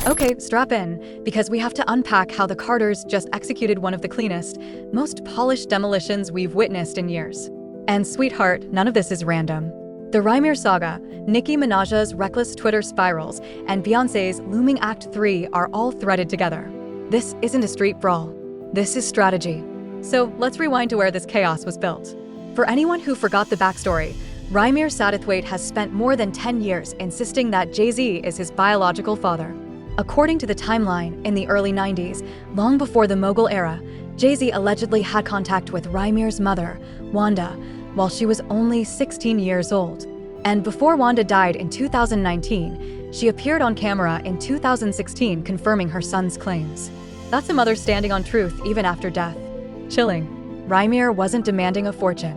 Okay, strap in, because we have to unpack how the Carters just executed one of the cleanest, most polished demolitions we've witnessed in years. And sweetheart, none of this is random. The Rymir saga, Nicki Minaj's reckless Twitter spirals, and Beyoncé's looming Act 3 are all threaded together. This isn't a street brawl. This is strategy. So let's rewind to where this chaos was built. For anyone who forgot the backstory, Rymir Satterthwaite has spent more than 10 years insisting that Jay-Z is his biological father. According to the timeline, in the early 90s, long before the Mogul era, Jay-Z allegedly had contact with Rymir's mother, Wanda, while she was only 16 years old. And before Wanda died in 2019, she appeared on camera in 2016 confirming her son's claims. That's a mother standing on truth even after death. Chilling. Rymir wasn't demanding a fortune.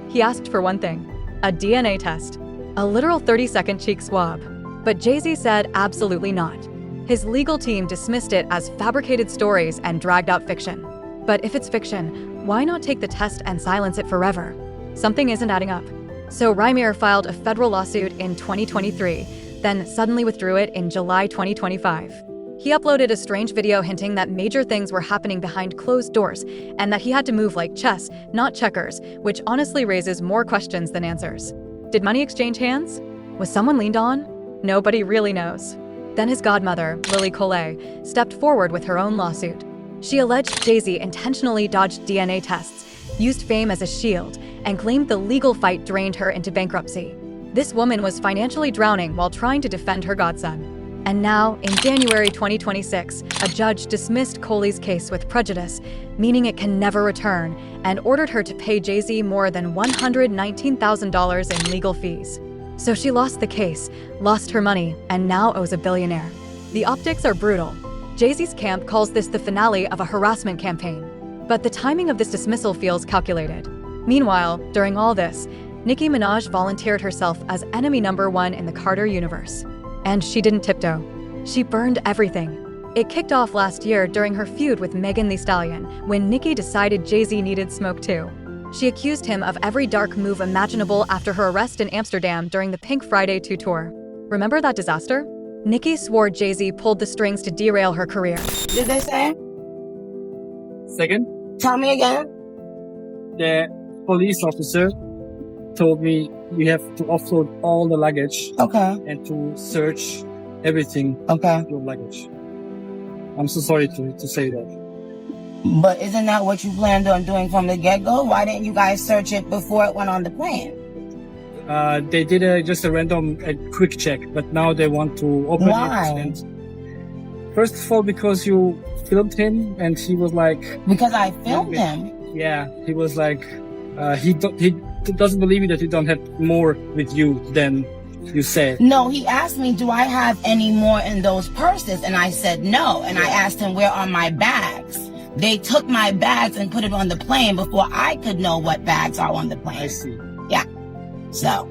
He asked for one thing: a DNA test. A literal 30-second cheek swab. But Jay-Z said absolutely not. His legal team dismissed it as fabricated stories and dragged out fiction. But if it's fiction, why not take the test and silence it forever? Something isn't adding up. So Rymir filed a federal lawsuit in 2023, then suddenly withdrew it in July 2025. He uploaded a strange video hinting that major things were happening behind closed doors and that he had to move like chess, not checkers, which honestly raises more questions than answers. Did money exchange hands? Was someone leaned on? Nobody really knows. Then his godmother, Lily Collet, stepped forward with her own lawsuit. She alleged Jay-Z intentionally dodged DNA tests, used fame as a shield, and claimed the legal fight drained her into bankruptcy. This woman was financially drowning while trying to defend her godson. And now, in January 2026, a judge dismissed Coley's case with prejudice, meaning it can never return, and ordered her to pay Jay-Z more than $119,000 in legal fees. So she lost the case, lost her money, and now owes a billionaire. The optics are brutal. Jay-Z's camp calls this the finale of a harassment campaign. But the timing of this dismissal feels calculated. Meanwhile, during all this, Nicki Minaj volunteered herself as enemy number one in the Carter universe. And she didn't tiptoe. She burned everything. It kicked off last year during her feud with Megan Thee Stallion, when Nicki decided Jay-Z needed smoke too. She accused him of every dark move imaginable after her arrest in Amsterdam during the Pink Friday 2 tour. Remember that disaster? Nicki swore Jay-Z pulled the strings to derail her career. Did they say? Second, Tell me again. the police officer told me you have to offload all the luggage Okay. and to search everything Okay. your luggage. I'm so sorry to say that. But isn't that what you planned on doing from the get-go? Why didn't you guys search it before it went on the plane? They did just a random quick check, but now they want to open Why? it. And first of all, because you filmed him, and he was like, Because I filmed him. yeah, he was like, he doesn't believe that you don't have more with you than you said. No, he asked me, do I have any more in those purses? And I said no. And I asked him, where are my bags? They took my bags and put it on the plane before I could know what bags are on the plane. I see. Yeah. So.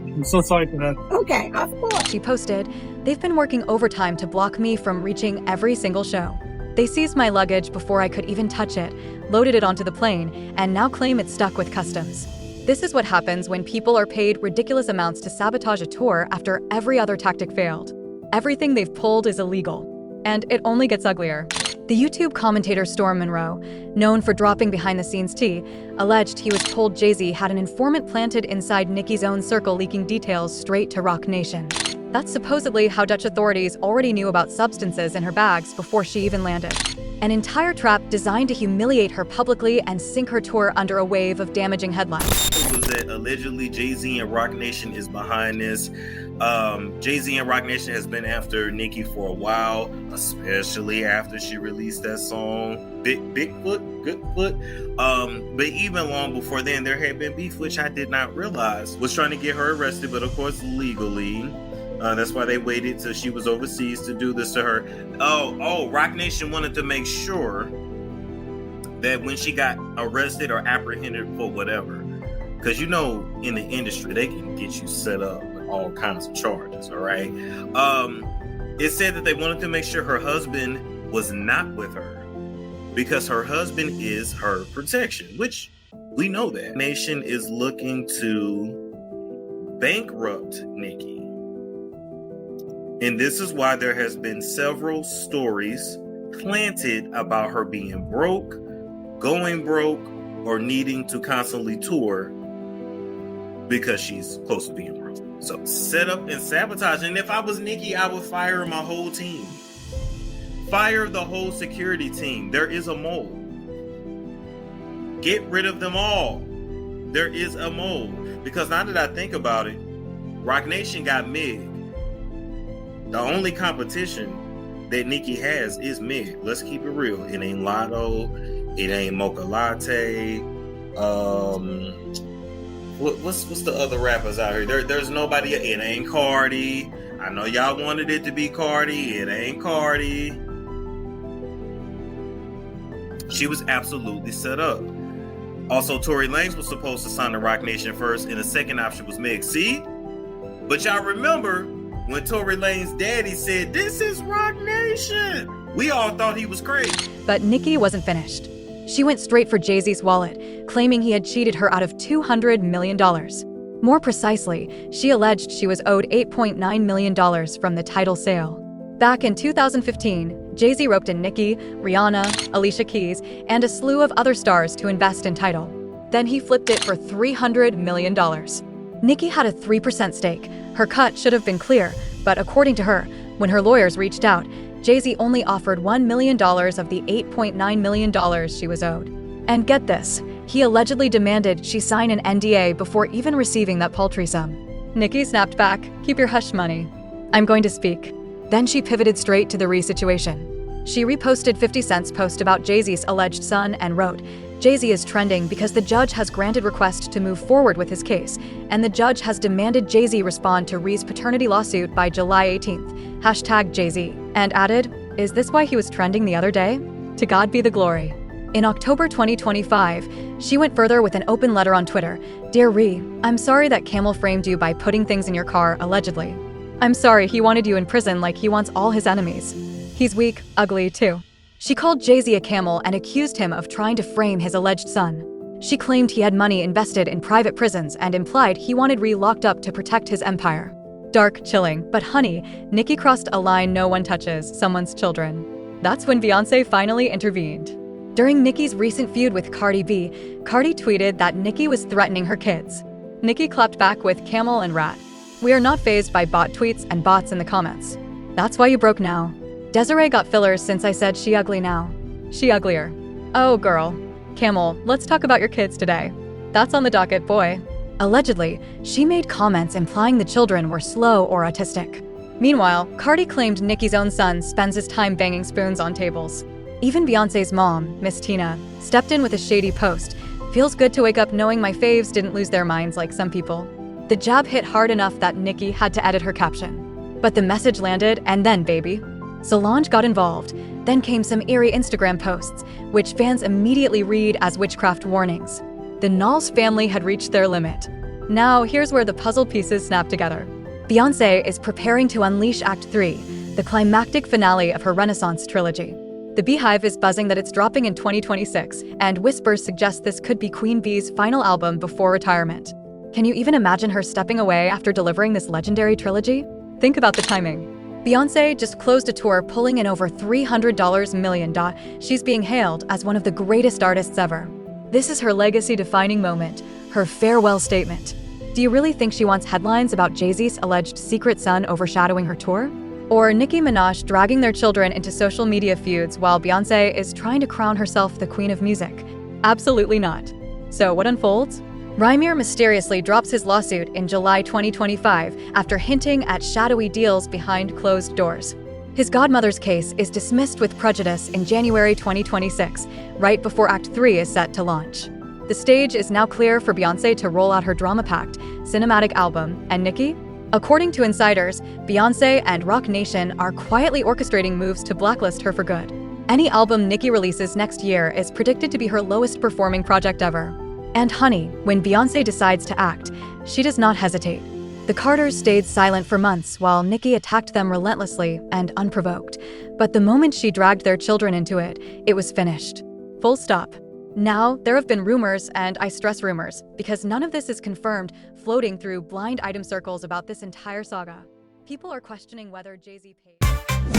I'm so sorry for that. Okay, of course. She posted, "They've been working overtime to block me from reaching every single show. They seized my luggage before I could even touch it, loaded it onto the plane, and now claim it's stuck with customs." This is what happens when people are paid ridiculous amounts to sabotage a tour after every other tactic failed. Everything they've pulled is illegal. And it only gets uglier. The YouTube commentator Storm Monroe, known for dropping behind-the-scenes tea, alleged he was told Jay-Z had an informant planted inside Nicki's own circle leaking details straight to Roc Nation. That's supposedly how Dutch authorities already knew about substances in her bags before she even landed. An entire trap designed to humiliate her publicly and sink her tour under a wave of damaging headlines. It was that allegedly Jay-Z and Roc Nation is behind this. Jay-Z and Roc Nation has been after Nicki for a while, especially after she released that song, Bigfoot, Goodfoot. But even long before then, there had been beef, which I did not realize was trying to get her arrested, but of course legally. That's why they waited till she was overseas to do this to her. Roc Nation wanted to make sure that when she got arrested or apprehended for whatever, because in the industry they can get you set up with all kinds of charges. All right. It said that they wanted to make sure her husband was not with her because her husband is her protection, which we know that. Nation is looking to bankrupt Nicki. And this is why there has been several stories planted about her being broke, going broke, or needing to constantly tour because she's close to being broke. So set up and sabotage. And if I was Nicki, I would fire my whole team. Fire the whole security team. There is a mole. Get rid of them all. There is a mole. Because now that I think about it, Roc Nation got Meg. The only competition that Nicki has is Meg. Let's keep it real. It ain't Lotto. It ain't Mocha Latte. What's the other rappers out here? There's nobody. It ain't Cardi. I know y'all wanted it to be Cardi. It ain't Cardi. She was absolutely set up. Also, Tory Lanez was supposed to sign the Roc Nation first, and the second option was Meg. See? But y'all remember when Tory Lanez's daddy said, "This is Roc Nation." We all thought he was crazy. But Nicki wasn't finished. She went straight for Jay-Z's wallet, claiming he had cheated her out of $200 million. More precisely, she alleged she was owed $8.9 million from the Tidal sale. Back in 2015, Jay-Z roped in Nicki, Rihanna, Alicia Keys, and a slew of other stars to invest in Tidal. Then he flipped it for $300 million. Nicki had a 3% stake. Her cut should have been clear, but according to her, when her lawyers reached out, Jay-Z only offered $1 million of the $8.9 million she was owed. And get this, he allegedly demanded she sign an NDA before even receiving that paltry sum. Nicki snapped back, "Keep your hush money. I'm going to speak." Then she pivoted straight to the re-situation. She reposted 50 Cent's post about Jay-Z's alleged son and wrote, "Jay-Z is trending because the judge has granted request to move forward with his case, and the judge has demanded Jay-Z respond to Rhee's paternity lawsuit by July 18th. Hashtag Jay-Z." And added, "Is this why he was trending the other day? To God be the glory." In October 2025, she went further with an open letter on Twitter. "Dear Rhee, I'm sorry that Camel framed you by putting things in your car, allegedly. I'm sorry he wanted you in prison like he wants all his enemies. He's weak, ugly, too." She called Jay-Z a camel and accused him of trying to frame his alleged son. She claimed he had money invested in private prisons and implied he wanted Rhee locked up to protect his empire. Dark, chilling, but honey, Nicki crossed a line no one touches, someone's children. That's when Beyoncé finally intervened. During Nicki's recent feud with Cardi B, Cardi tweeted that Nicki was threatening her kids. Nicki clapped back with camel and rat. "We are not fazed by bot tweets and bots in the comments. That's why you broke now. Desiree got fillers since I said she ugly now. She uglier. Oh girl. Camel, let's talk about your kids today. That's on the docket, boy." Allegedly, she made comments implying the children were slow or autistic. Meanwhile, Cardi claimed Nicki's own son spends his time banging spoons on tables. Even Beyoncé's mom, Miss Tina, stepped in with a shady post. "Feels good to wake up knowing my faves didn't lose their minds like some people." The jab hit hard enough that Nicki had to edit her caption. But the message landed, and then, baby, Solange got involved. Then came some eerie Instagram posts, which fans immediately read as witchcraft warnings. The Knowles family had reached their limit. Now, here's where the puzzle pieces snap together. Beyoncé is preparing to unleash Act 3, the climactic finale of her Renaissance trilogy. The Beehive is buzzing that it's dropping in 2026, and whispers suggest this could be Queen Bee's final album before retirement. Can you even imagine her stepping away after delivering this legendary trilogy? Think about the timing. Beyoncé just closed a tour pulling in over $300 million. She's being hailed as one of the greatest artists ever. This is her legacy-defining moment, her farewell statement. Do you really think she wants headlines about Jay-Z's alleged secret son overshadowing her tour? Or Nicki Minaj dragging their children into social media feuds while Beyoncé is trying to crown herself the queen of music? Absolutely not. So what unfolds? Rhymer mysteriously drops his lawsuit in July 2025 after hinting at shadowy deals behind closed doors. His godmother's case is dismissed with prejudice in January 2026, right before Act 3 is set to launch. The stage is now clear for Beyoncé to roll out her drama-packed cinematic album, and Nicki? According to insiders, Beyoncé and Roc Nation are quietly orchestrating moves to blacklist her for good. Any album Nicki releases next year is predicted to be her lowest-performing project ever. And honey, when Beyoncé decides to act, she does not hesitate. The Carters stayed silent for months while Nicki attacked them relentlessly and unprovoked. But the moment she dragged their children into it, it was finished. Full stop. Now, there have been rumors, and I stress rumors, because none of this is confirmed, floating through blind item circles about this entire saga. People are questioning whether Jay-Z paid.